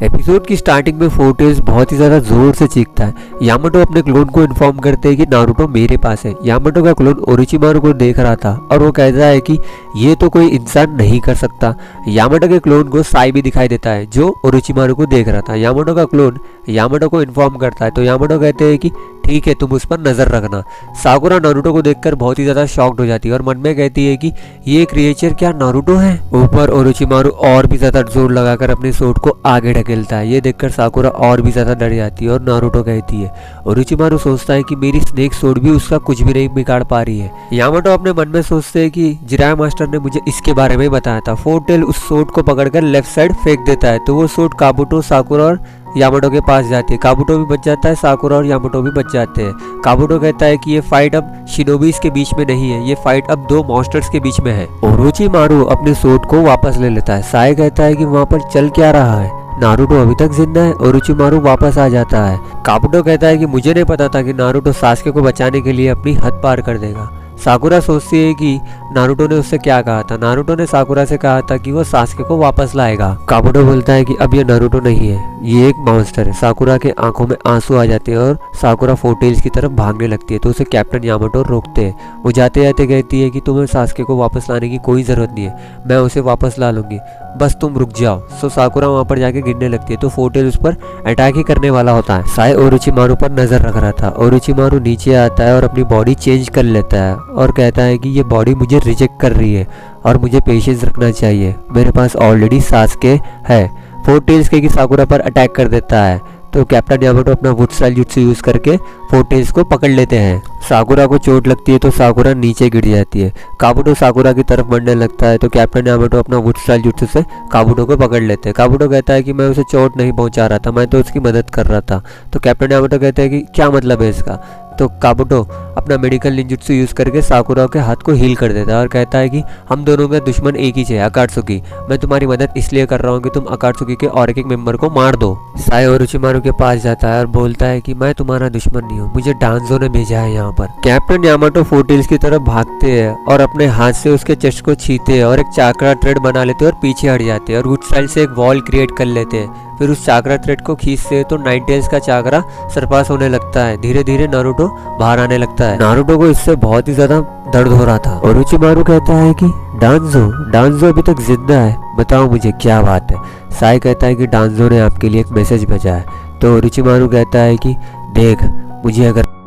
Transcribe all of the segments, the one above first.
Episode की starting में फोर्टेल्स बहुत ही ज्यादा जोर से चीखता है। यामाटो अपने क्लोन को इन्फॉर्म करते हैं कि नारुतो मेरे पास है। यामाटो का क्लोन ओरोचिमारू को देख रहा था और वो कहता है कि ये तो कोई इंसान नहीं कर सकता। यामाटो के क्लोन को साई भी दिखाई देता है जो ओरोचिमारू को देख रहा था। यामाटो का क्लोन यामाटो को इन्फॉर्म करता है तो यामाटो कहते हैं कि ठीक है, तुम उस पर नजर रखना। साकुरा नारुतो को देखकर बहुत ही ज्यादा शॉक्ड हो जाती है और मन में कहती है कि ये क्रिएचर क्या नारुतो है। ऊपर ओरोचिमारू और भी ज्यादा जोर लगाकर अपनी सोट को आगे ढकेलता है। ये देखकर साकुरा और भी ज्यादा डर जाती है और नारुतो कहती है, ओरोचिमारू सोचता है कि मेरी स्नेक सोट भी उसका कुछ भी नहीं बिगाड़ पा रही है। यामाटो अपने मन में सोचते हैं कि जिराया मास्टर ने मुझे इसके बारे में बताया था। फोर्टेल उस सोट को पकड़कर लेफ्ट साइड फेंक देता है तो वो सोट काबुटो, साकुरा और यामाटो के पास जाती है। काबुटो भी बच जाता है, साकुरा और यामाटो भी बच जाते हैं। काबुटो कहता है कि ये फाइट अब शिनोबीज के बीच में नहीं है, ये फाइट अब दो मॉन्स्टर्स के बीच में है। ओरोचिमारू अपने सोट को वापस ले लेता है। साई कहता है कि वहाँ पर चल क्या रहा है, नारुतो अभी तक जिंदा है। ओरोचिमारू वापस आ जाता है। काबुटो कहता है कि मुझे नहीं पता था कि नारुतो सास्के को बचाने के लिए अपनी हद पार कर देगा। साकुरा सोचती है कि नारुतो ने उससे क्या कहा था। नारुतो ने साकुरा से कहा था कि वो सास्के को वापस लाएगा। काबुटो बोलता है कि अब ये नारुतो नहीं है, ये एक मॉन्स्टर है। साकुरा के आंखों में आंसू आ जाते हैं और साकुरा फोर्टेल्स की तरफ भागने लगती है तो उसे कैप्टन यामाटो रोकते हैं। वो जाते जाते कहती है कि तुम्हें सास्के को वापस लाने की कोई जरूरत नहीं है, मैं उसे वापस ला लूंगी, बस तुम रुक जाओ। सो साकुरा वहां पर जाके गिरने लगती है तो फोर्टेल उस पर अटैक ही करने वाला होता है। साई ओरोचिमारू पर नजर रख रहा था। ओरोचिमारू नीचे आता है और अपनी बॉडी चेंज कर लेता है और कहता है कि ये बॉडी मुझे रिजेक्ट कर रही है और मुझे पेशेंस रखना चाहिए, मेरे पास ऑलरेडी सास्के है। फोर्टेल्स के साकुरा पर अटैक कर देता है तो कैप्टन यामाटो अपना वुड स्टाइल जुत्सु यूज करके फोर्टेल्स को पकड़ लेते हैं। साकुरा को चोट लगती है तो साकुरा नीचे गिर जाती है। काबुटो साकुरा की तरफ बढ़ने लगता है तो कैप्टन यामाटो अपना वुड स्टाइल जुत्सु से काबुटो को पकड़ लेते हैं। काबुटो कहता है कि मैं उसे चोट नहीं पहुंचा रहा था, मैं तो उसकी मदद कर रहा था। तो कैप्टन यामाटो कहते हैं कि क्या मतलब है इसका। तो काबुटो अपना मेडिकल निंजुत्सु यूज करके साकुरा के हाथ को हील कर देता है और कहता है कि हम दोनों का दुश्मन एक ही है, अकात्सुकी। मैं तुम्हारी मदद इसलिए कर रहा हूँ कि तुम अकात्सुकी के और एक मेंबर को मार दो। साई ओरोचिमारू के पास जाता है और बोलता है कि मैं तुम्हारा दुश्मन नहीं हूँ, मुझे डांजो ने भेजा है यहाँ पर। कैप्टन यामाटो फोर्टेल्स की तरफ भागते हैं और अपने हाथ से उसके चेस्ट को छीते हैं और एक चाकरा थ्रेड बना लेते हैं और पीछे हट जाते हैं और वुड स्टाइल से एक वॉल क्रिएट कर लेते हैं। फिर उस चाकरा थ्रेड को खींचते हैं तो नाइन टेल्स का चाकरा सरपास होने लगता है। धीरे धीरे नारुतो बाहर आने लगता है। नारुतो को इससे बहुत ही ज्यादा दर्द हो रहा था। ओरोचिमारू कहता है कि डांजो अभी तक जिंदा है, बताओ मुझे क्या बात है। साई कहता है कि डांजो ने आपके लिए एक मैसेज भेजा है। तो ओरोचिमारू कहता है कि देख, मुझे अगर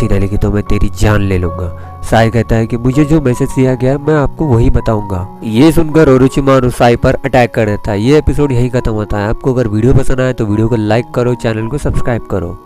लगी तो मैं तेरी जान ले लूंगा। साई कहता है कि मुझे जो मैसेज दिया गया मैं आपको वही बताऊंगा। ये सुनकर ओरोचिमारू साई पर अटैक कर देता है। ये एपिसोड यही खत्म होता है। आपको अगर वीडियो पसंद आए तो वीडियो को लाइक करो, चैनल को सब्सक्राइब करो।